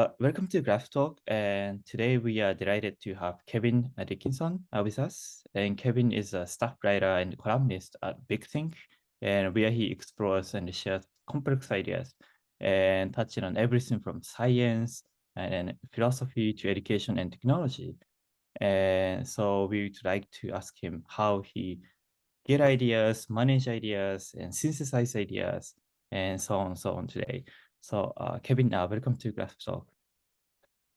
Welcome to Glasp Talk, and today we are delighted to have Kevin Dickinson with us. And Kevin is a staff writer and columnist at Big Think, and where he explores and shares complex ideas and touching on everything from science and philosophy to education and technology. And so we would like to ask him how he get ideas, manage ideas, and synthesize ideas, and so on today. So, Kevin, welcome to Glasp Talk.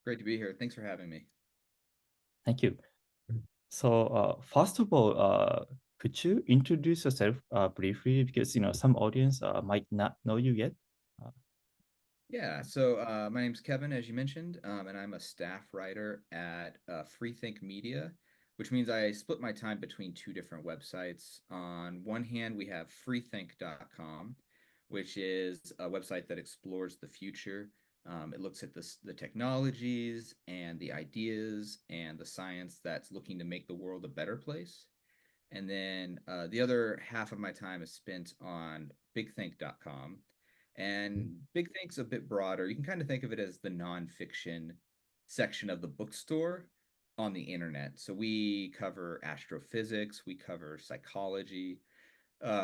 Great to be here. Thanks for having me. Thank you. So, first of all, could you introduce yourself briefly because some audience might not know you yet. Uh, Yeah, so my name's Kevin, as you mentioned, and I'm a staff writer at Freethink Media, which means I split my time between two different websites. On one hand, we have freethink.com, which is a website that explores the future. It looks at the technologies and the ideas and the science that's looking to make the world a better place. And then the other half of my time is spent on bigthink.com. And Big Think's a bit broader. You can kind of think of it as the nonfiction section of the bookstore on the internet. So we cover astrophysics, we cover psychology,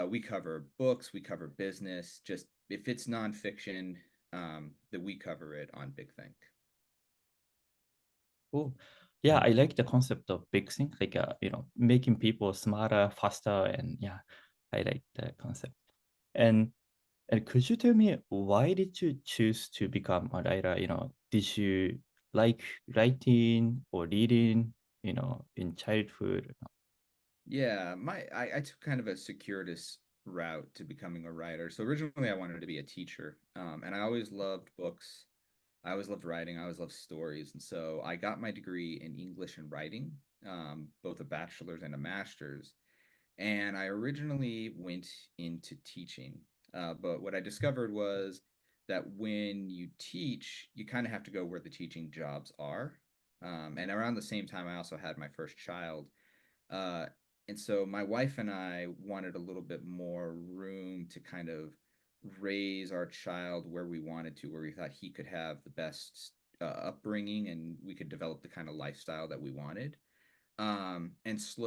we cover books, we cover business. Just if it's nonfiction, that we cover it on Big Think. cool. Yeah, I like the concept of big thing, like making people smarter, faster, and yeah, I like the concept. And And could you tell me why did you choose to become a writer? Did you like writing or reading, in childhood? Yeah, I took kind of a circuitous route to becoming a writer. So originally I wanted to be a teacher, and I always loved books. I always loved writing. I always loved stories, and so I got my degree in English and writing, both a bachelor's and a master's. And I originally went into teaching, but what I discovered was that when you teach, you kind of have to go where the teaching jobs are. And around the same time, I also had my first child. Uh, and so my wife and I wanted a little bit more room to kind of raise our child where we wanted to, where we thought he could have the best upbringing and we could develop the kind of lifestyle that we wanted.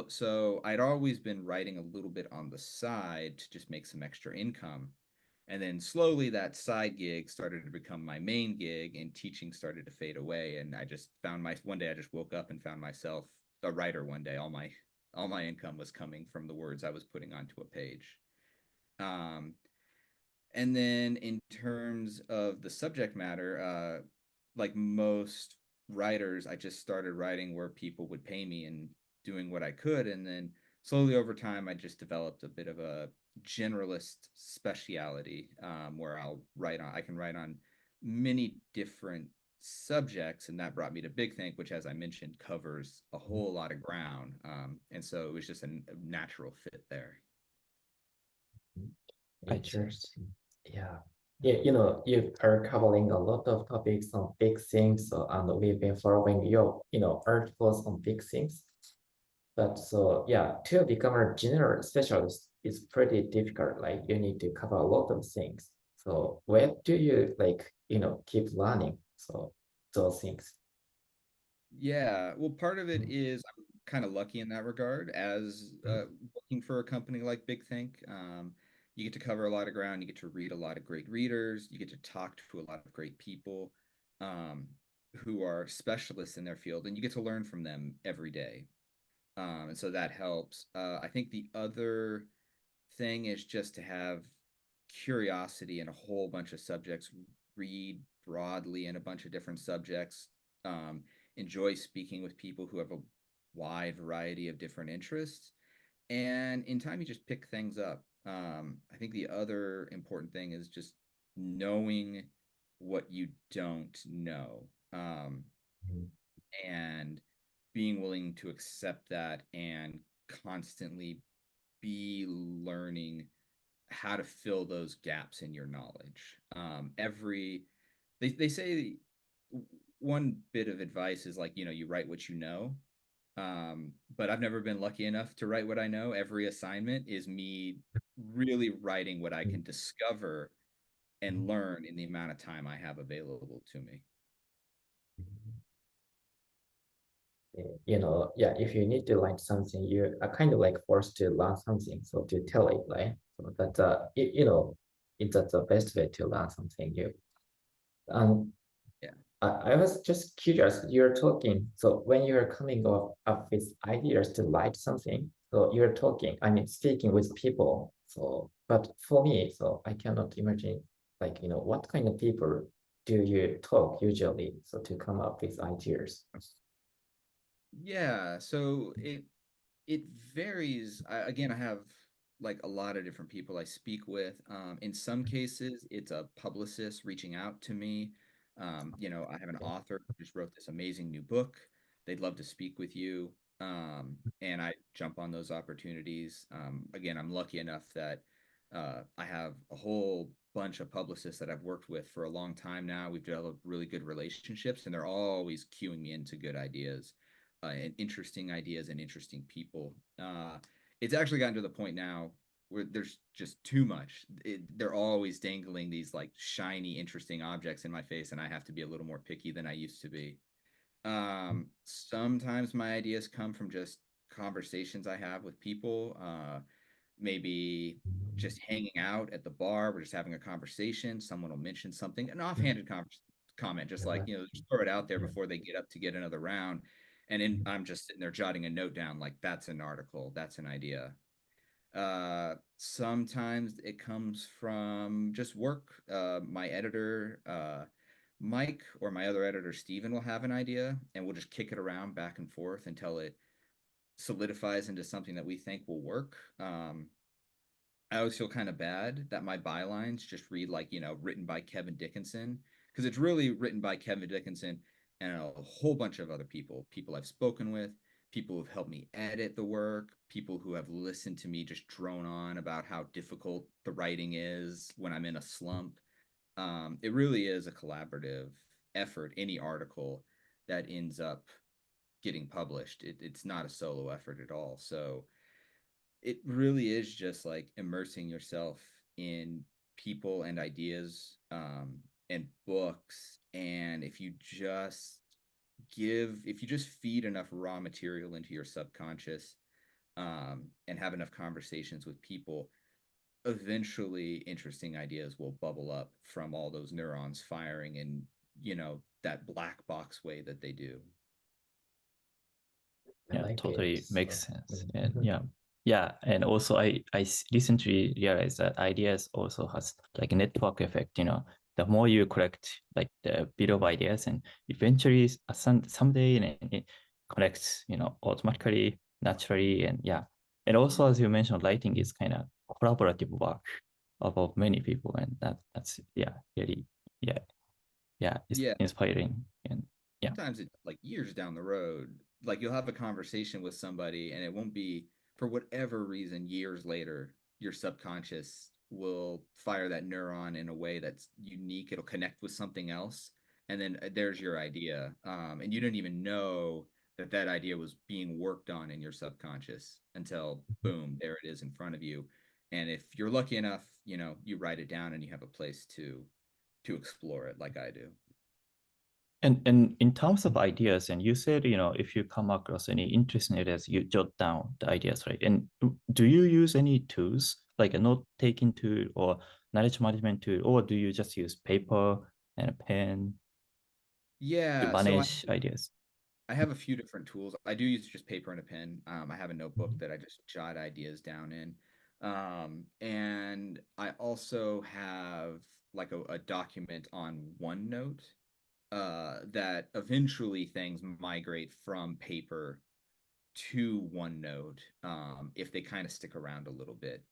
So I'd always been writing a little bit on the side to just make some extra income. And then slowly that side gig started to become my main gig and teaching started to fade away. And I just found one day I just woke up and found myself a writer one day. All my income was coming from the words I was putting onto a page. Um, and then in terms of the subject matter, like most writers, I just started writing where people would pay me and doing what I could. And then slowly over time, I just developed a bit of a generalist speciality where I can write on many different subjects. And that brought me to Big Think, which, as I mentioned, covers a whole lot of ground. And so it was just a natural fit there. I see. Interesting. Yeah. Yeah, you are covering a lot of topics on big things, so and we've been following your, articles on big things. But so yeah, to become a general specialist is pretty difficult. Like you need to cover a lot of things. So where do you keep learning? So those things. Yeah, well, part of it is I'm kind of lucky in that regard. As working for a company like Big Think, you get to cover a lot of ground. You get to read a lot of great readers. You get to talk to a lot of great people um, who are specialists in their field, and you get to learn from them every day. And so that helps. I think the other thing is just to have curiosity in a whole bunch of subjects, read broadly in a bunch of different subjects, enjoy speaking with people who have a wide variety of different interests. And in time, you just pick things up. I think the other important thing is just knowing what you don't know. And being willing to accept that and constantly be learning how to fill those gaps in your knowledge. They say one bit of advice is like, you write what you know. But I've never been lucky enough to write what I know. Every assignment is me really writing what I can discover and learn in the amount of time I have available to me. if you need to learn something, you are kind of like forced to learn something, so to tell it, right? So that it's the best way to learn something new. Yeah. I was just curious, you're talking, so when you're coming up with ideas to write something, so you're talking, I mean, speaking with people. So, but for me, so I cannot imagine, like, what kind of people do you talk usually, so to come up with ideas? Yeah, so it varies. Again, I have like a lot of different people I speak with. In some cases, it's a publicist reaching out to me. I have an author who just wrote this amazing new book. They'd love to speak with you. And I jump on those opportunities. Again, I'm lucky enough that I have a whole bunch of publicists that I've worked with for a long time now. We've developed really good relationships, and they're always cueing me into good ideas and interesting ideas and interesting people. It's actually gotten to the point now where there's just too much. They're always dangling these like shiny, interesting objects in my face, and I have to be a little more picky than I used to be. Sometimes my ideas come from just conversations I have with people. Maybe just hanging out at the bar, we're just having a conversation. Someone will mention something, an offhanded comment, just like, just throw it out there before they get up to get another round. And then I'm just sitting there jotting a note down, like, that's an article, that's an idea. Sometimes it comes from just work. My editor, Mike, or my other editor, Steven, will have an idea, and we'll just kick it around back and forth until it solidifies into something that we think will work. I always feel kind of bad that my bylines just read like, written by Kevin Dickinson, because it's really written by Kevin Dickinson and a whole bunch of other people I've spoken with, people who've helped me edit the work, people who have listened to me just drone on about how difficult the writing is when I'm in a slump. It really is a collaborative effort, any article that ends up getting published. It's not a solo effort at all. So it really is just like immersing yourself in people and ideas and books. And if you just feed enough raw material into your subconscious and have enough conversations with people, eventually interesting ideas will bubble up from all those neurons firing in, that black box way that they do. I Yeah, like totally it. makes So, sense. And yeah, and also I recently realized that ideas also has like a network effect. The more you collect like the bit of ideas, and eventually someday it connects, automatically, naturally, and yeah. And also, as you mentioned, writing is kind of collaborative work of many people, and that's really it's Yeah. inspiring. And yeah. Sometimes it's like years down the road, like you'll have a conversation with somebody and it won't be, for whatever reason, years later, your subconscious will fire that neuron in a way that's unique. It'll connect with something else. And then there's your idea. And you didn't even know that that idea was being worked on in your subconscious until boom, there it is in front of you. And if you're lucky enough, you write it down and you have a place to explore it like I do. And in terms of ideas, and you said, if you come across any interesting ideas, you jot down the ideas, right? And do you use any tools like a note-taking tool or knowledge management tool, or do you just use paper and a pen to Yeah, so manage ideas? I have a few different tools. I do use just paper and a pen. I have a notebook that I just jot ideas down in. And I also have like a document on OneNote that eventually things migrate from paper to OneNote if they kind of stick around a little bit.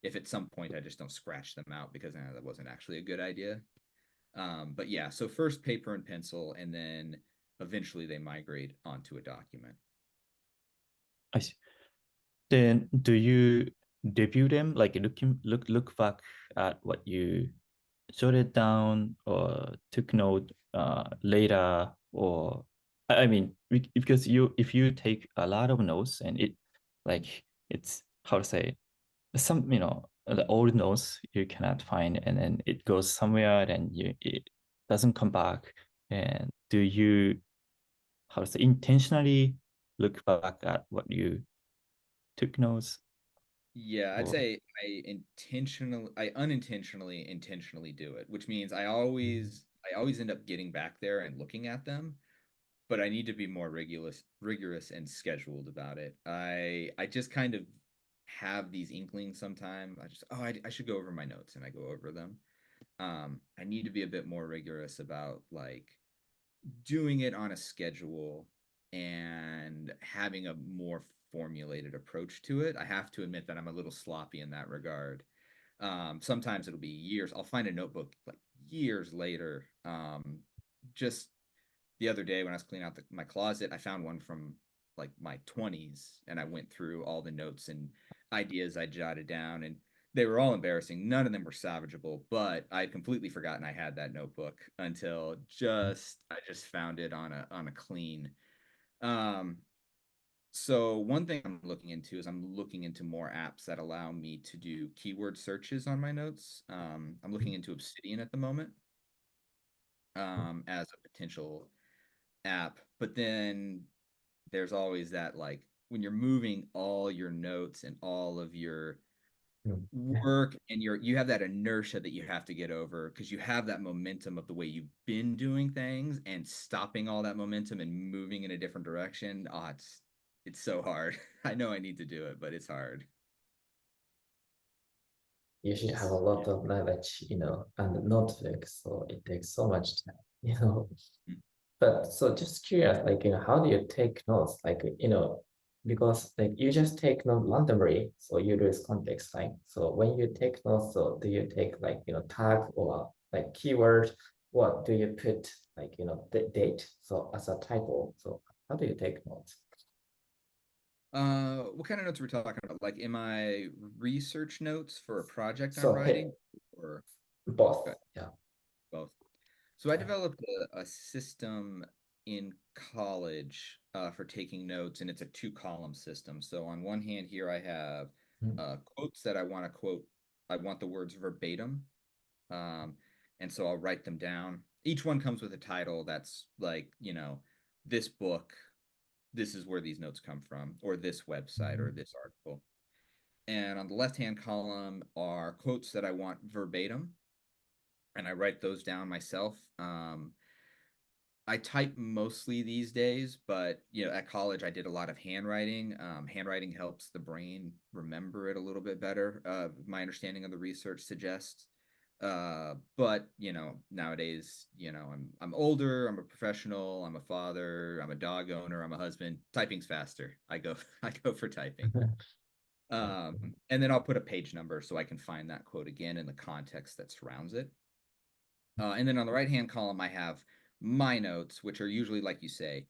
If at some point I just don't scratch them out because that wasn't actually a good idea. But yeah, so first paper and pencil, and then eventually they migrate onto a document. I see. Then do you review them, like look back at what you jotted down or took note later, or I mean, because if you take a lot of notes and it's how to say, some the old notes you cannot find, and then it goes somewhere, then it doesn't come back. And how to say, intentionally look back at what you took notes? Yeah, I'd Or say I unintentionally intentionally do it, which means I always end up getting back there and looking at them, but I need to be more rigorous and scheduled about it. I just kind of have these inklings sometimes. I should go over my notes, and I go over them. I need to be a bit more rigorous about like doing it on a schedule and having a more formulated approach to it. I have to admit that I'm a little sloppy in that regard. Sometimes it'll be years. I'll find a notebook like years later. Just the other day when I was cleaning out my closet, I found one from like my 20s, and I went through all the notes and ideas I jotted down, and they were all embarrassing. None of them were salvageable, but I'd completely forgotten I had that notebook until just I just found it on a clean. Um, so one thing I'm looking into is I'm looking into more apps that allow me to do keyword searches on my notes. I'm looking into Obsidian at the moment, as a potential app, but then there's always that like when you're moving all your notes and all of your Yeah. work and you have that inertia that you have to get over because you have that momentum of the way you've been doing things, and stopping all that momentum and moving in a different direction. Oh, it's so hard. I know I need to do it, but it's hard. You should have a lot of knowledge, and notebook, so it takes so much time, you know. Mm. But so just curious, like, how do you take notes? Like, because like you just take notes randomly, so you lose context, right? So when you take notes, so do you take like, tag or like keyword? What do you put like, the date? So as a title. So how do you take notes? What kind of notes are we talking about? Like, am I research notes for a project I'm So writing, or both, okay, yeah. both? So I Yeah. developed a system in college for taking notes, and it's a two-column system. So on one hand, here I have Mm, quotes that I want to quote. I want the words verbatim, um, and so I'll write them down. Each one comes with a title that's like, this book, this is where these notes come from, or this website, or mm, this article. And on the left-hand column are quotes that I want verbatim, and I write those down myself. I type mostly these days, but at college I did a lot of handwriting. Handwriting helps the brain remember it a little bit better. My understanding of the research suggests. But nowadays, I'm older. I'm a professional. I'm a father. I'm a dog owner. I'm a husband. Typing's faster. I go I go for typing. And then I'll put a page number so I can find that quote again in the context that surrounds it. And then on the right hand column, I have my notes, which are usually, like you say,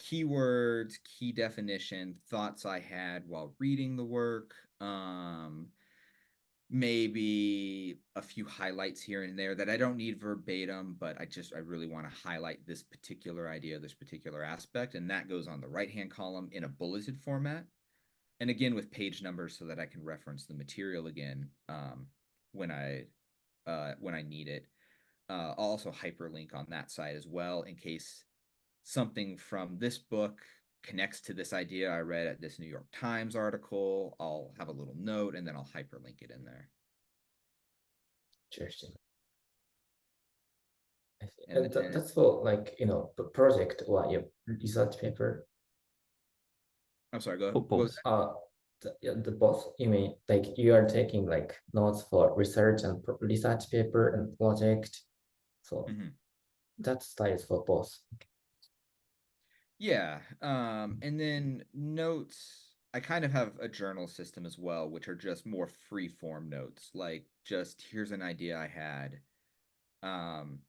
keywords, key definition, thoughts I had while reading the work, maybe a few highlights here and there that I don't need verbatim, but I really want to highlight this particular idea, this particular aspect. And that goes on the right hand column in a bulleted format. And again, with page numbers so that I can reference the material again, when I need it. I'll also hyperlink on that side as well in case something from this book connects to this idea I read at this New York Times article. I'll have a little note, and then I'll hyperlink it in there. interesting. I see. And And then, that's for like, the project or your research paper. I'm sorry, go ahead. What was both. The both, you mean like you are taking like notes for research and research paper and project. So that? Mhm. that style is for both. Yeah. And then notes, I kind of have a journal system as well, which are just more free form notes. Like, just here's an idea I had. Um,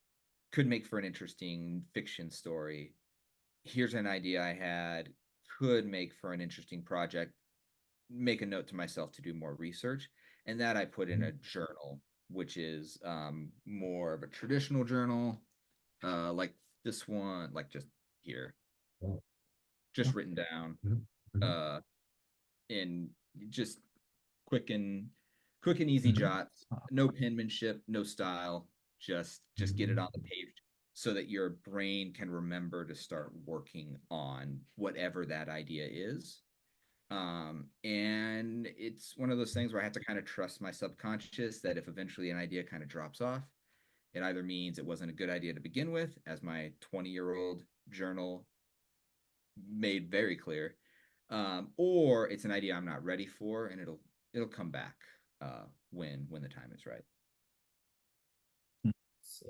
could make for an interesting fiction story. Here's an idea I had, could make for an interesting project. Make a note to myself to do more research. And that I put in a journal, which is more of a traditional journal, like this one, like just here, Mhm. just written down, Mhm. Mhm. uh, in just quick and quick and easy Mhm. jots, no penmanship, no style, just get it on the page so that your brain can remember to start working on whatever that idea is. And it's one of those things where I have to kind of trust my subconscious that if eventually an idea kind of drops off, it either means it wasn't a good idea to begin with, as my 20-year-old journal made very clear, or it's an idea I'm not ready for, and it'll come back when the time is right. So,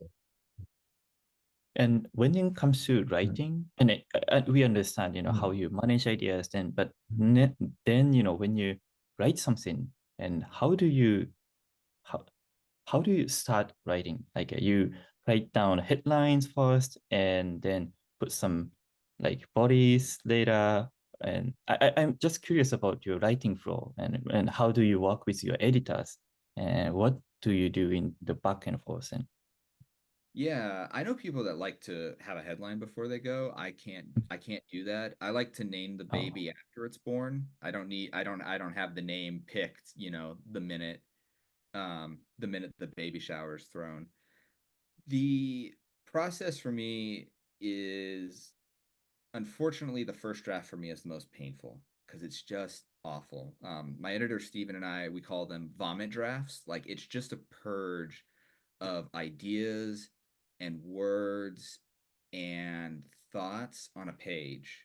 And when it comes to writing, and we understand, how you manage ideas, but then, when you write something, and how, how do you start writing? Like you write down headlines first, and then put some like bodies later. And I'm just curious about your writing flow, and how do you work with your editors, and what do you do in the back and forth? And Yeah, I know people that like to have a headline before they go. I can't do that. I like to name the oh, baby after it's born. I don't have the name picked, the minute the baby shower is thrown. The process for me is, unfortunately, the first draft for me is the most painful because it's just awful. My editor Steven and I, we call them vomit drafts. Like it's just a purge of ideas and words and thoughts on a page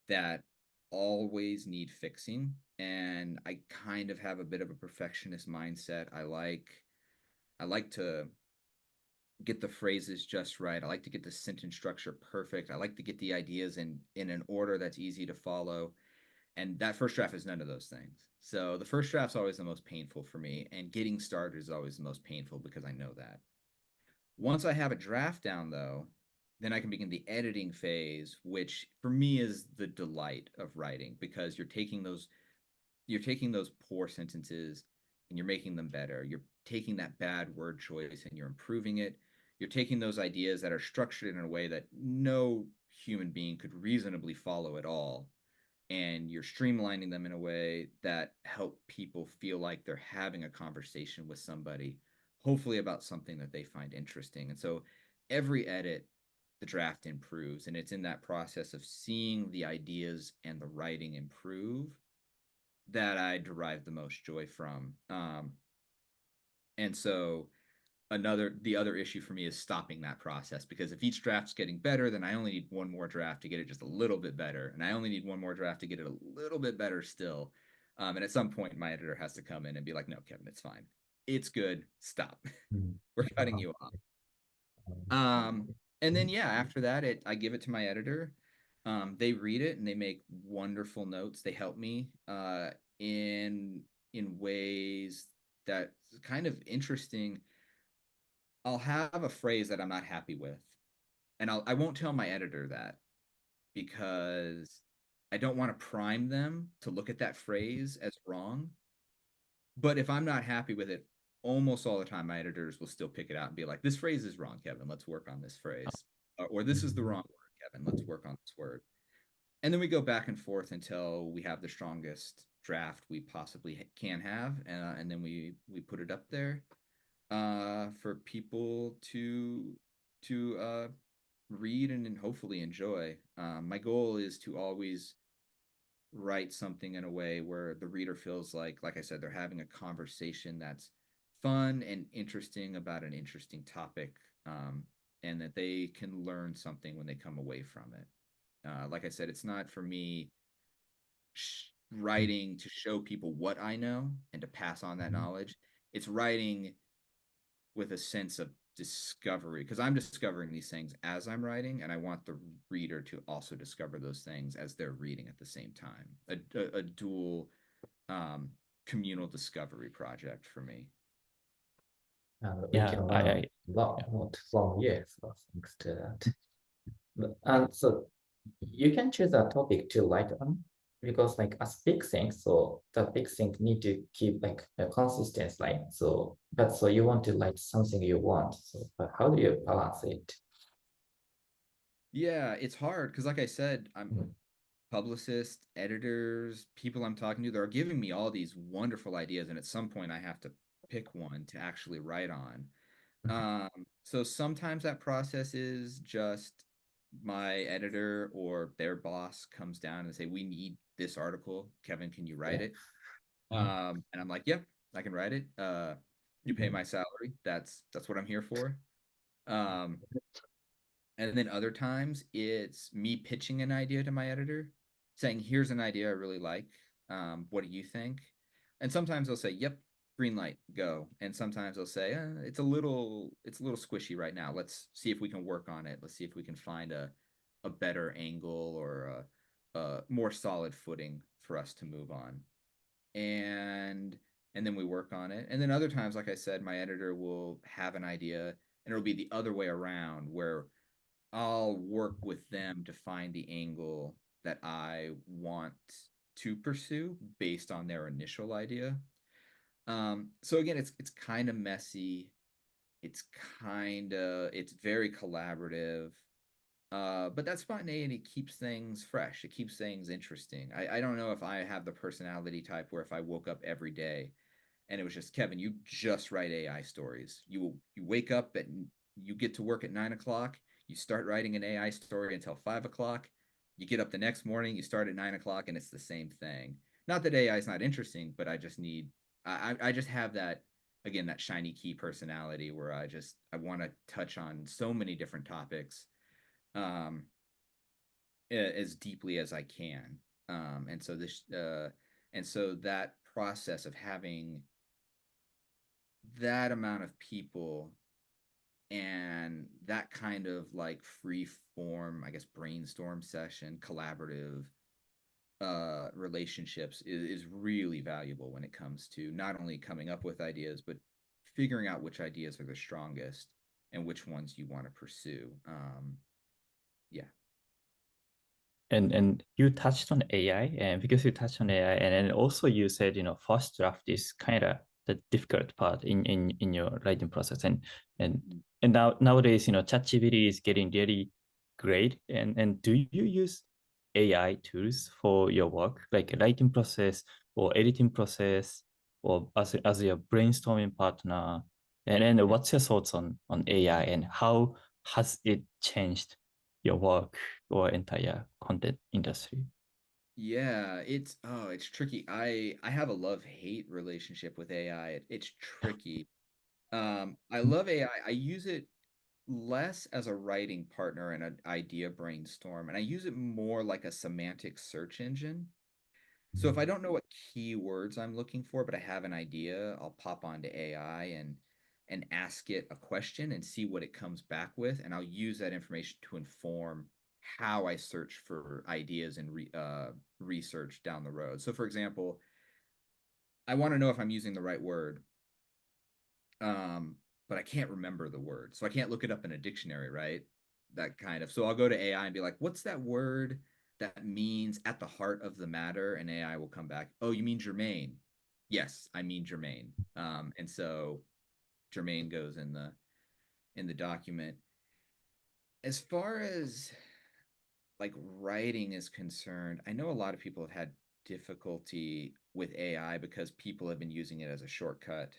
that always need fixing. And I kind of have a bit of a perfectionist mindset. I like to get the phrases just right. I like to get the sentence structure perfect. I like to get the ideas in an order that's easy to follow. And that first draft is none of those things. So the first draft's always the most painful for me, and getting started is always the most painful because I know that. Once I have a draft down, though, then I can begin the editing phase, which for me is the delight of writing because you're taking those poor sentences and you're making them better. You're taking that bad word choice and you're improving it. You're taking those ideas that are structured in a way that no human being could reasonably follow at all, and you're streamlining them in a way that help people feel like they're having a conversation with somebody, hopefully about something that they find interesting. And so every edit, the draft improves, and it's in that process of seeing the ideas and the writing improve that I derive the most joy from. And so the other issue for me is stopping that process, because if each draft's getting better, then I only need one more draft to get it just a little bit better, and I only need one more draft to get it a little bit better still. And at some point my editor has to come in and be like, no, Kevin, it's fine, it's good, stop. We're cutting you off. um and then yeah, after that, I give it to my editor. They read it and they make wonderful notes. They help me in ways that kind of interesting. I'll have a phrase that I'm not happy with, and I won't tell my editor that because I don't want to prime them to look at that phrase as wrong. But if I'm not happy with it, almost all the time my editors will still pick it out and be like, "This phrase is wrong, Kevin. Let's work on this phrase." Or "This is the wrong word, Kevin. Let's work on this word." And then we go back and forth until we have the strongest draft we possibly can have, and then we put it up there for people to read and hopefully enjoy. My goal is to always write something in a way where the reader feels like I said, they're having a conversation that's fun and interesting about an interesting topic, and that they can learn something when they come away from it. Like I said, it's not for me writing to show people what I know and to pass on that knowledge. It's writing with a sense of discovery, because I'm discovering these things as I'm writing, and I want the reader to also discover those things as they're reading at the same time. A dual communal discovery project for me. And we yeah, can I, learn I a lot from you, so thanks to that. And so you can choose a topic to write on, because like as big thing, so the big thing need to keep like a consistency, like so. But so you want to write something you want. So, but how do you balance it? Yeah, it's hard because, like I said, I'm publicists, editors, people I'm talking to, they're giving me all these wonderful ideas, and at some point I have to pick one to actually write on. So sometimes that process is just my editor or their boss comes down and say, we need this article. Kevin, can you write Yeah. it? And I'm like, yeah, I can write it. You pay my salary. That's what I'm here for. Um, and then other times it's me pitching an idea to my editor, saying, here's an idea I really like. What do you think? And sometimes they'll say, yep, green light, go. And sometimes they'll say, it's a little squishy right now. Let's see if we can work on it. Let's see if we can find a better angle or a more solid footing for us to move on. And and then we work on it. And then other times, like I said, my editor will have an idea and it'll be the other way around where I'll work with them to find the angle that I want to pursue based on their initial idea. So again, it's kind of messy. It's very collaborative. But that's spontaneity keeps things fresh. It keeps things interesting. I don't know if I have the personality type where if I woke up every day and it was just Kevin, you just write AI stories. You wake up and you get to work at 9 o'clock. You start writing an AI story until 5 o'clock. You get up the next morning. You start at 9 o'clock, and it's the same thing. Not that AI is not interesting, but I just have that again that shiny key personality where I want to touch on so many different topics um, as deeply as I can. And so that process of having that amount of people and that kind of like free form, I guess, brainstorm session, collaborative relationships is really valuable when it comes to not only coming up with ideas, but figuring out which ideas are the strongest and which ones you want to pursue. Yeah. And you touched on AI, and because you touched on AI, and then also you said, first draft is kind of the difficult part in your writing process, and and nowadays, ChatGPT is getting really great. And do you use AI tools for your work, like writing process or editing process, or as your brainstorming partner? And then what's your thoughts on AI and how has it changed your work or entire content industry? Yeah, it's tricky. I have a love-hate relationship with AI. It's tricky. I love AI. I use it less as a writing partner and an idea brainstorm, and I use it more like a semantic search engine. So if I don't know what keywords I'm looking for, but I have an idea, I'll pop onto AI and ask it a question and see what it comes back with, and I'll use that information to inform how I search for ideas and research down the road. So for example, I want to know if I'm using the right word, um, but I can't remember the word, so I can't look it up in a dictionary, right? That kind of. So I'll go to AI and be like, "What's that word that means at the heart of the matter?" And AI will come back, "Oh, you mean germane?" Yes, I mean germane. And so germane goes in the document. As far as like writing is concerned, I know a lot of people have had difficulty with AI because people have been using it as a shortcut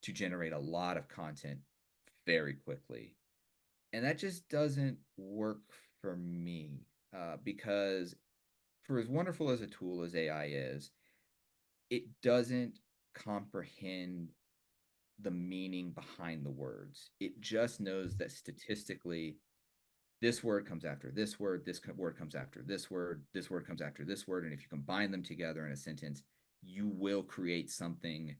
to generate a lot of content very quickly. And that just doesn't work for me because, for as wonderful as a tool as AI is, it doesn't comprehend the meaning behind the words. It just knows that statistically, this word comes after this word, this word comes after this word comes after this word. And if you combine them together in a sentence, you will create something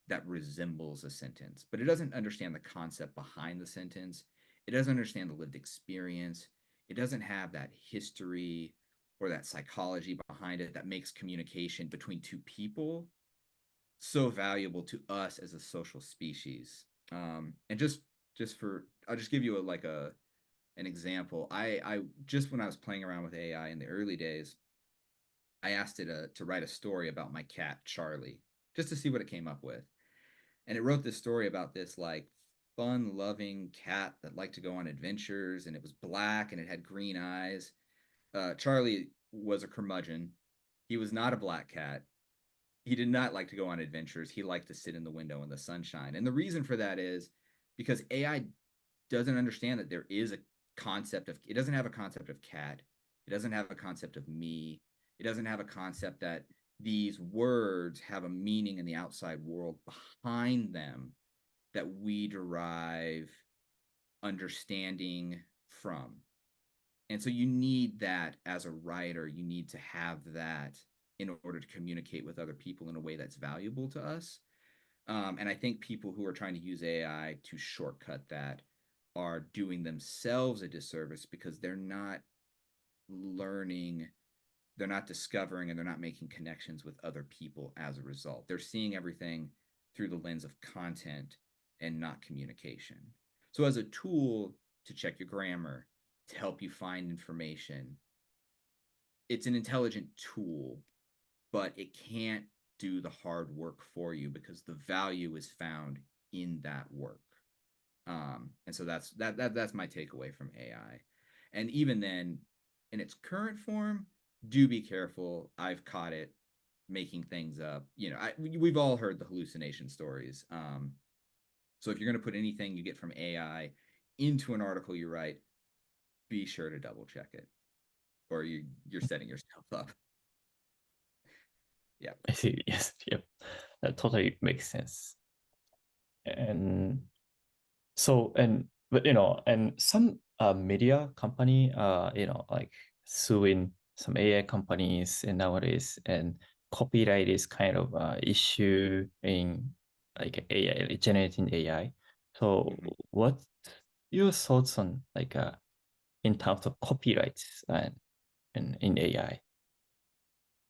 that resembles a sentence. But it doesn't understand the concept behind the sentence. It doesn't understand the lived experience. It doesn't have that history or that psychology behind it that makes communication between two people so valuable to us as a social species. And I'll just give you an example. I just when I was playing around with AI in the early days, I asked it to write a story about my cat Charlie, just to see what it came up with. And it wrote this story about this like fun-loving cat that liked to go on adventures, and it was black and it had green eyes. Charlie was a curmudgeon. He was not a black cat. He did not like to go on adventures. He liked to sit in the window in the sunshine. And the reason for that is because AI doesn't understand that there is a concept of, it doesn't have a concept of cat. It doesn't have a concept of me. It doesn't have a concept that these words have a meaning in the outside world behind them that we derive understanding from. And so you need that as a writer. You need to have that in order to communicate with other people in a way that's valuable to us. And I think people who are trying to use AI to shortcut that are doing themselves a disservice because they're not learning, they're not discovering, and they're not making connections with other people as a result. They're seeing everything through the lens of content and not communication. So, as a tool to check your grammar, to help you find information, it's an intelligent tool, but it can't do the hard work for you because the value is found in that work. And so that's my takeaway from AI. And even then, in its current form, do be careful. I've caught it making things up. We've all heard the hallucination stories. So if you're going to put anything you get from AI into an article you write, be sure to double check it, or you're setting yourself up. Yeah. I see. Yes. Yep. That totally makes sense. And so, but and some media company like suing some AI companies and nowadays, and copyright is kind of issue in like AI, like generating AI. So what your thoughts on like in terms of copyrights and in AI?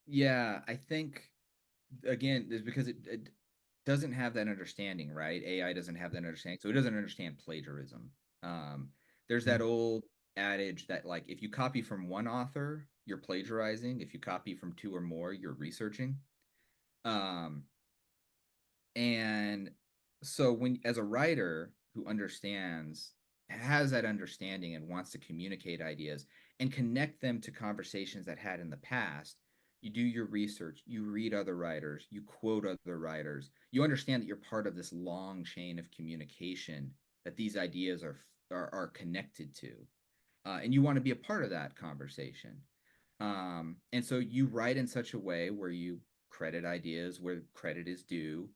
Yeah, I think again, is because it doesn't have that understanding, right? AI doesn't have that understanding, so it doesn't understand plagiarism. There's that old adage that like if you copy from one author, you're plagiarizing. If you copy from two or more, you're researching. Um, and so when as a writer who understands, has that understanding and wants to communicate ideas and connect them to conversations that had in the past, you do your research, you read other writers, you quote other writers, you understand that you're part of this long chain of communication that these ideas are connected to, and you want to be a part of that conversation. And so you write in such a way where you credit ideas where credit is due.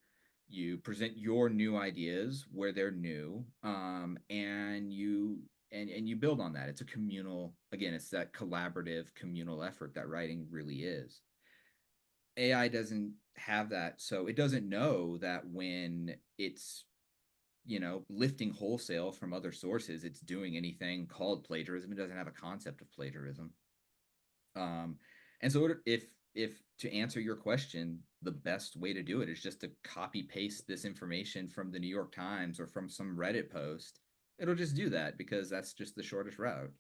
You present your new ideas where they're new, and you build on that. It's a communal, again, it's that collaborative communal effort that writing really is. AI doesn't have that, so it doesn't know that when it's lifting wholesale from other sources, it's doing anything called plagiarism. It doesn't have a concept of plagiarism. And so if to answer your question, the best way to do it is just to copy paste this information from the New York Times or from some Reddit post. It'll just do that because that's just the shortest route.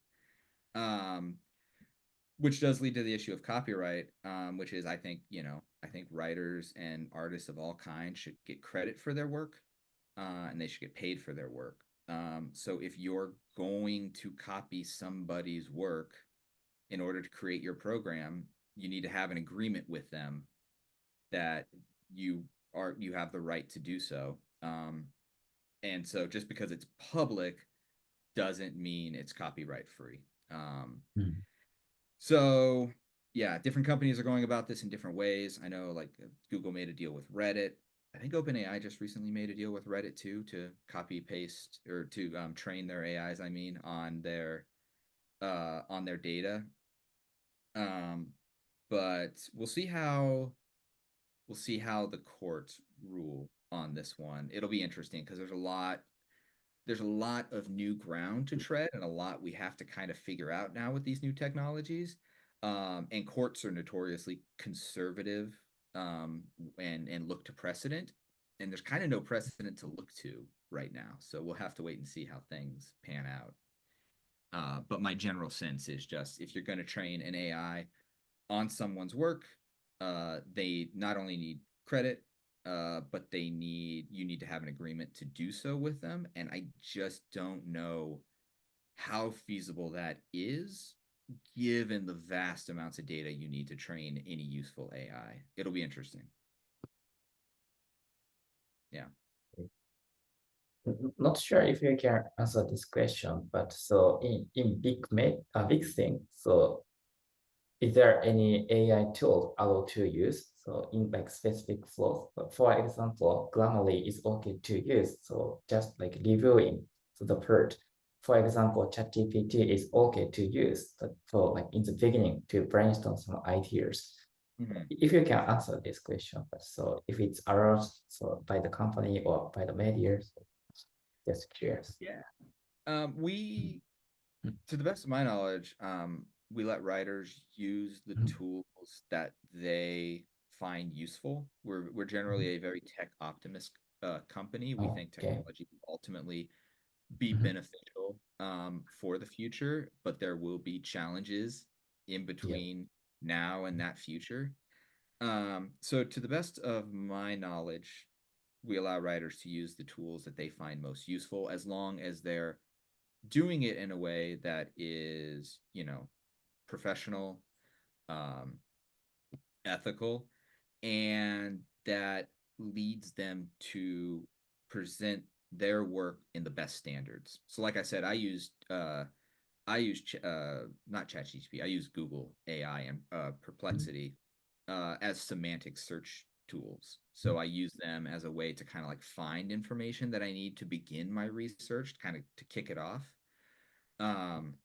Which does lead to the issue of copyright, which is I think writers and artists of all kinds should get credit for their work, and they should get paid for their work. So if you're going to copy somebody's work in order to create your program, you need to have an agreement with them that you have the right to do so. And so just because it's public doesn't mean it's copyright free. So yeah, different companies are going about this in different ways. I know like Google made a deal with Reddit. I think OpenAI just recently made a deal with Reddit too to copy paste or to train their AIs. I mean on their data. But we'll see how the courts rule on this one. It'll be interesting because there's a lot of new ground to tread and a lot we have to kind of figure out now with these new technologies. And courts are notoriously conservative, and look to precedent. And there's kind of no precedent to look to right now. So we'll have to wait and see how things pan out. But my general sense is just if you're going to train an AI on someone's work, they not only need credit, but you need to have an agreement to do so with them. And I just don't know how feasible that is, given the vast amounts of data you need to train any useful AI. It'll be interesting. Yeah. not sure if you can answer this question, but so in big thing, so is there any AI tool allowed to use? So in like specific flows, but for example, Grammarly is okay to use. So just like reviewing so the PERT. For example, ChatGPT is okay to use for like in the beginning to brainstorm some ideas. If you can answer this question, but so if it's allowed so by the company or by the media, so just curious. Yeah. We, to the best of my knowledge, we let writers use the tools that they find useful. We're generally a very tech optimist company. We think Okay. technology will ultimately be beneficial for the future, but there will be challenges in between now and that future. So to the best of my knowledge, we allow writers to use the tools that they find most useful as long as they're doing it in a way that is, professional, um, ethical, and that leads them to present their work in the best standards. So, like I said, I use not ChatGPT. I use Google AI and Perplexity as semantic search tools. So I use them as a way to kind of like find information that I need to begin my research, kind of to kick it off. Um,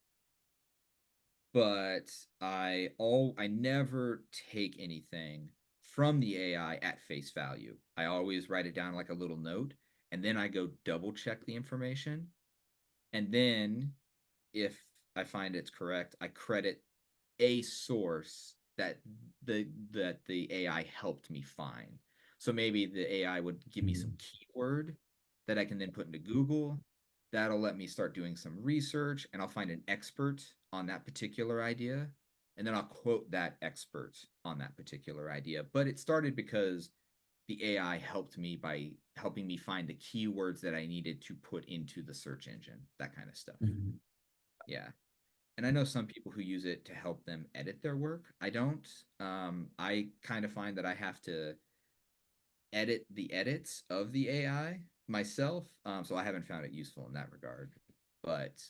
but I never take anything from the AI at face value. I always write it down like a little note, and then I go double check the information, and then if I find it's correct, I credit a source that the AI helped me find. So maybe the AI would give me some keyword that I can then put into Google. That'll let me start doing some research and I'll find an expert on that particular idea. And then I'll quote that expert on that particular idea. But it started because the AI helped me by helping me find the keywords that I needed to put into the search engine, that kind of stuff. Yeah. And I know some people who use it to help them edit their work. I don't. I kind of find that I have to edit the edits of the AI myself. So I haven't found it useful in that regard. But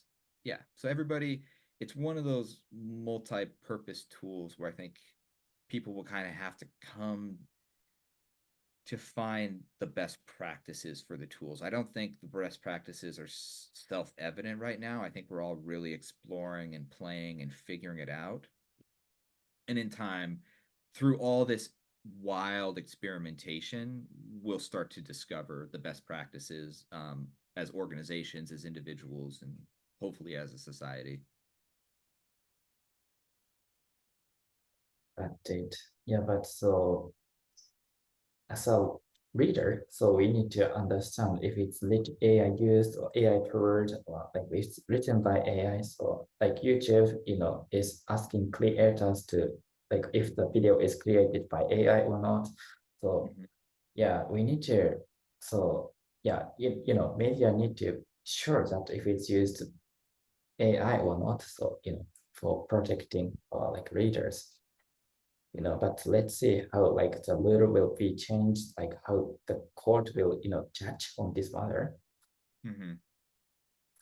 yeah, so everybody, it's one of those multi-purpose tools where I think people will kind of have to come to find the best practices for the tools. I don't think the best practices are self-evident right now. I think we're all really exploring and playing and figuring it out. And in time, through all this wild experimentation, we'll start to discover the best practices as organizations, as individuals, and hopefully as a society. That's it. Yeah, but so as a reader, so we need to understand if it's AI used or AI powered or like it's written by AI. So like YouTube, is asking creators to like if the video is created by AI or not. So yeah, we need to. So yeah, media need to sure that if it's used AI or not. So for protecting like readers. But let's see how like the law will be changed, like how the court will, judge on this matter.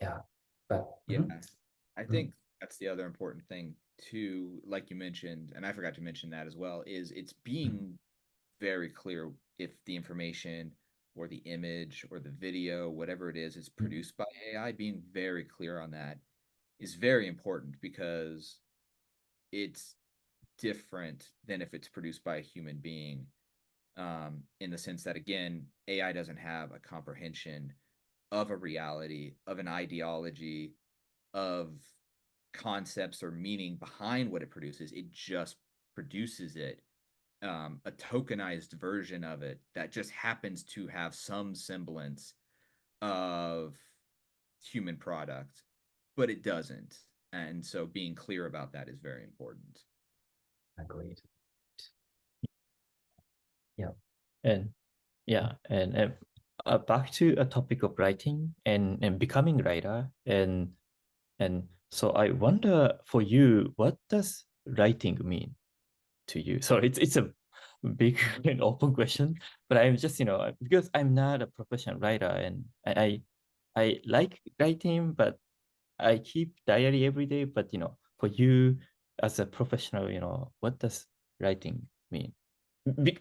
Yeah, but Yeah, I think that's the other important thing too, like you mentioned, and I forgot to mention that as well, is it's being very clear if the information or the image or the video, whatever it is produced by AI, being very clear on that is very important because it's different than if it's produced by a human being. In the sense that, again, AI doesn't have a comprehension of a reality, of an ideology, of concepts or meaning behind what it produces. It just produces it, a tokenized version of it that just happens to have some semblance of human product, but it doesn't. And so being clear about that is very important. agreed. Yeah. And yeah, and back to a topic of writing and becoming writer, and so I wonder for you, what does writing mean to you? So it's a big and open question, but I'm just because I'm not a professional writer, and I I like writing, but I keep diary every day. But for you as a professional, what does writing mean?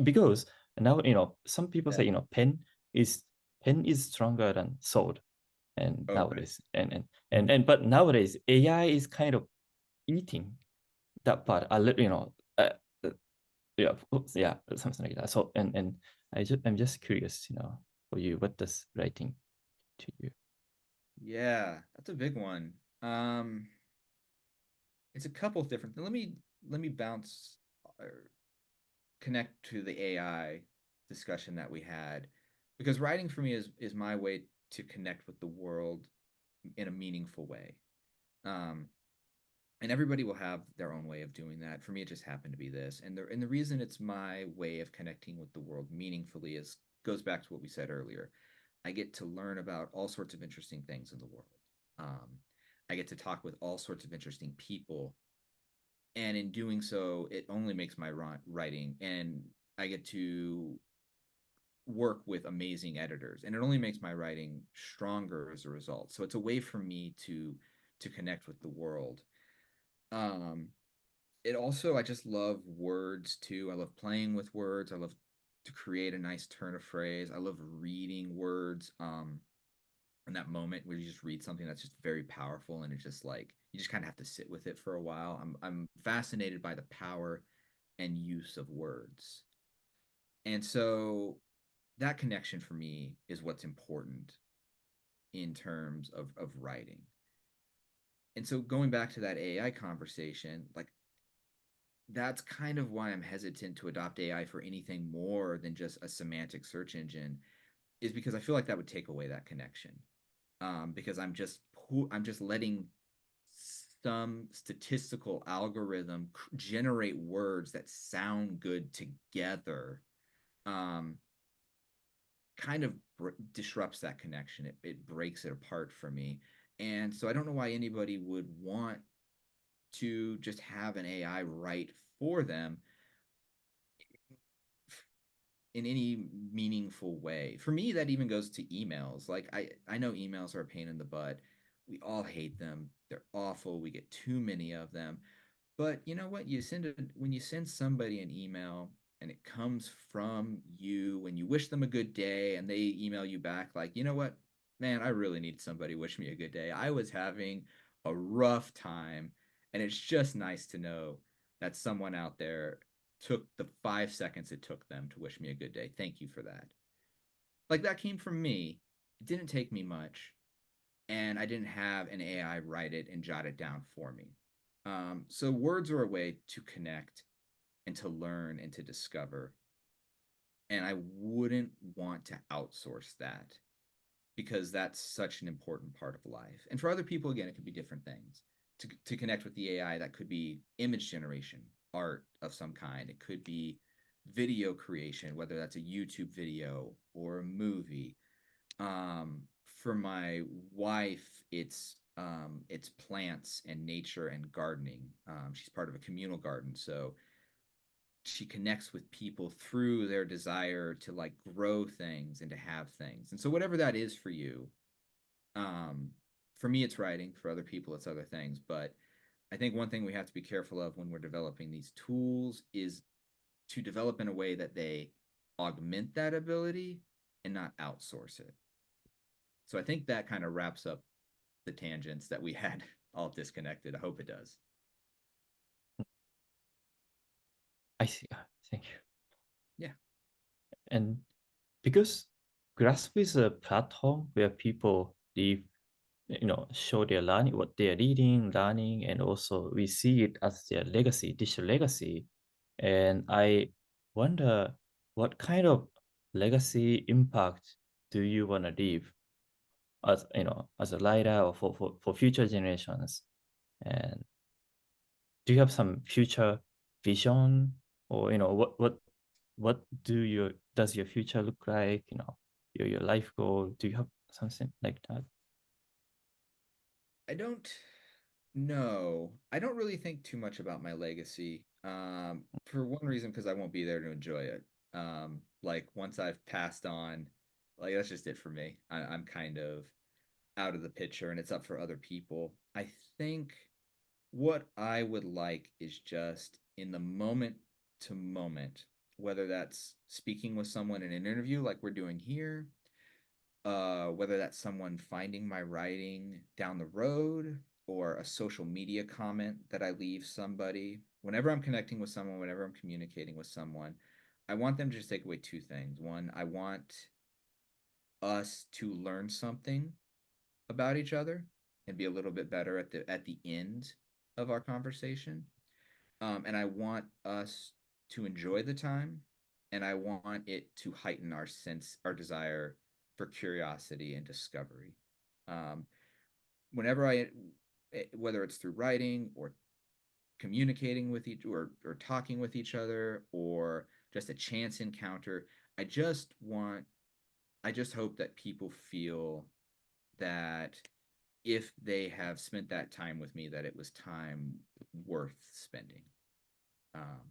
Because now some people say pen is stronger than sword, and Oh, right. nowadays but nowadays AI is kind of eating that part a little, uh, yeah, yeah, something like that. So and I'm just curious, for you, what does writing to you? Yeah, that's a big one. It's a couple of different. Let me bounce or connect to the AI discussion that we had, because writing for me is my way to connect with the world in a meaningful way. Um, and everybody will have their own way of doing that. For me, it just happened to be this, and the reason it's my way of connecting with the world meaningfully is goes back to what we said earlier. I get to learn about all sorts of interesting things in the world. Um, I get to talk with all sorts of interesting people, and in doing so, it only makes my writing, and I get to work with amazing editors, and it only makes my writing stronger as a result. So it's a way for me to connect with the world. Um, it also, I just love words too. I love playing with words. I love to create a nice turn of phrase. I love reading words. In that moment where you just read something that's just very powerful, and it's just like you just kind of have to sit with it for a while. I'm fascinated by the power and use of words. And so that connection for me is what's important in terms of writing. And so going back to that AI conversation, like that's kind of why I'm hesitant to adopt AI for anything more than just a semantic search engine, is because I feel like that would take away that connection. Because I'm just letting some statistical algorithm generate words that sound good together. Um, kind of disrupts that connection. It breaks it apart for me. And so I don't know why anybody would want to just have an AI write for them in any meaningful way. For me, that even goes to emails. Like I know emails are a pain in the butt. We all hate them. They're awful. We get too many of them. But you know what? When you send somebody an email and it comes from you and you wish them a good day and they email you back like, you know what? Man, I really need somebody to wish me a good day. I was having a rough time, and it's just nice to know that someone out there took the 5 seconds it took them to wish me a good day. Thank you for that. Like that came from me. It didn't take me much, and I didn't have an AI write it and jot it down for me. So words are a way to connect and to learn and to discover. And I wouldn't want to outsource that, because that's such an important part of life. And for other people, again, it could be different things. To connect with the AI, that could be image generation, art of some kind. It could be video creation, whether that's a YouTube video or a movie. For my wife, it's plants and nature and gardening. She's part of a communal garden, so she connects with people through their desire to like grow things and to have things. And so whatever that is for you, um, for me it's writing, for other people it's other things. But I think one thing we have to be careful of when we're developing these tools is to develop in a way that they augment that ability and not outsource it. So I think that kind of wraps up the tangents that we had all disconnected. I hope it does. I see. Thank you. Yeah. And because Grasp is a platform where people leave, show their learning, what they are reading, learning, and also we see it as their legacy, digital legacy. And I wonder what kind of legacy impact do you want to leave as as a writer or for future generations? And do you have some future vision, or what does your future look like, your life goal? Do you have something like that? I don't know. I don't really think too much about my legacy. For one reason, because I won't be there to enjoy it. Like once I've passed on, like that's just it for me. I'm kind of out of the picture and it's up for other people. I think what I would like is just in the moment to moment, whether that's speaking with someone in an interview like we're doing here, whether that's someone finding my writing down the road or a social media comment that I leave somebody. Whenever I'm connecting with someone, whenever I'm communicating with someone, I want them to just take away two things. One, I want us to learn something about each other and be a little bit better at the end of our conversation. And I want us to enjoy the time, and I want it to heighten our desire for curiosity and discovery. Um, whenever whether it's through writing or communicating with or talking with each other or just a chance encounter, I just want, I just hope that people feel that if they have spent that time with me, that it was time worth spending. Um,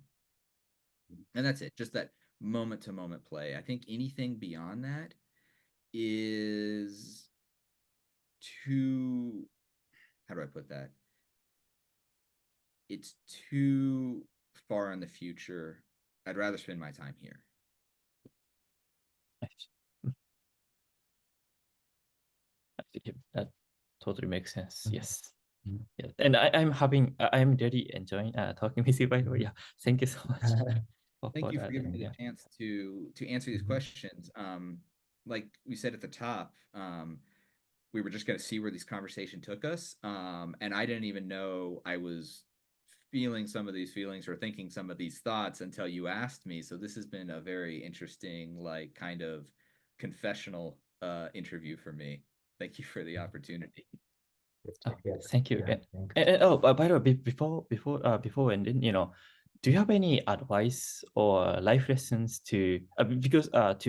and that's it. Just that moment to moment play. I think anything beyond that is too, how do I put that? It's too far in the future. I'd rather spend my time here. That totally makes sense. Yes. Yeah. And I'm really enjoying talking with you, by the way. Yeah. Thank you so much Thank for you for that. giving me And yeah. the chance to answer these questions. Like we said at the top, we were just going to see where this conversation took us. And I didn't even know I was feeling some of these feelings or thinking some of these thoughts until you asked me. So this has been a very interesting, like, kind of confessional interview for me. Thank you for the opportunity. Yes. Thank you. Yeah, And oh, by the way, before ending, do you have any advice or life lessons to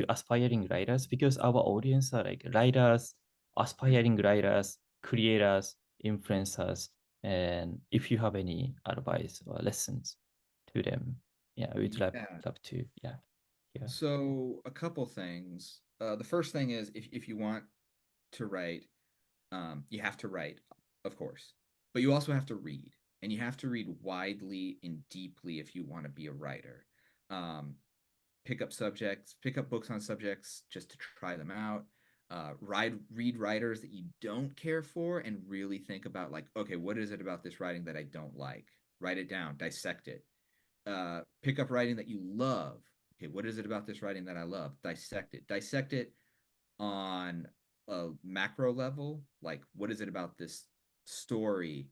aspiring writers? Because our audience are like writers, aspiring writers, creators, influencers, and if you have any advice or lessons to them, yeah, we'd Yeah. love to, yeah. So a couple things. The first thing is if you want to write, you have to write, of course, but you also have to read, and you have to read widely and deeply if you want to be a writer. Um, pick up books on subjects just to try them out. Read writers that you don't care for, and really think about, like, okay, what is it about this writing that I don't like? Write it down, dissect it. Pick up writing that you love. Okay, what is it about this writing that I love? Dissect it. Dissect it on a macro level, like what is it about this story,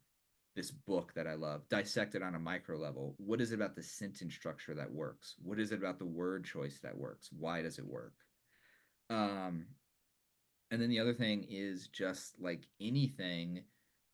this book that I love? Dissect it on a micro level. What is it about the sentence structure that works? What is it about the word choice that works? Why does it work? Um, and then the other thing is, just like anything,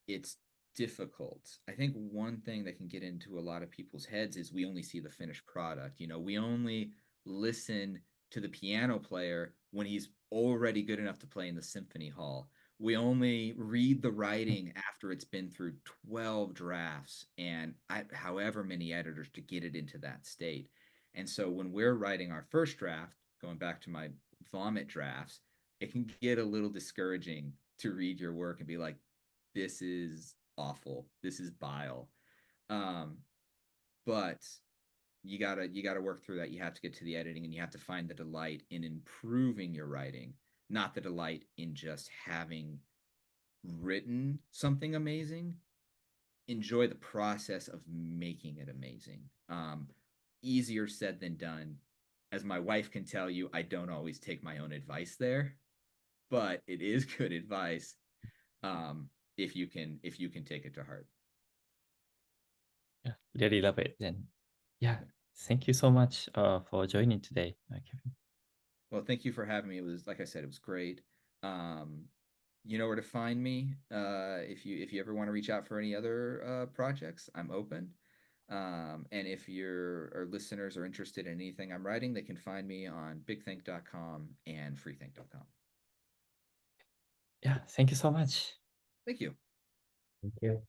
it's difficult. I think one thing that can get into a lot of people's heads is we only see the finished product. We only listen to the piano player when he's already good enough to play in the symphony hall. We only read the writing after it's been through 12 drafts and however many editors to get it into that state. And so when we're writing our first draft, going back to my vomit drafts, it can get a little discouraging to read your work and be like, this is awful. This is bile. Um, but you gotta work through that. You have to get to the editing, and you have to find the delight in improving your writing, not the delight in just having written something amazing. Enjoy the process of making it amazing. Easier said than done. As my wife can tell you, I don't always take my own advice there, but it is good advice, if you can take it to heart. Yeah, really love it. And yeah, thank you so much for joining today, Kevin. Well, thank you for having me. It was, like I said, it was great. Um, you know where to find me. If you ever want to reach out for any other projects, I'm open. And if our listeners are interested in anything I'm writing, they can find me on bigthink.com and freethink.com. Yeah, thank you so much. Thank you. Thank you.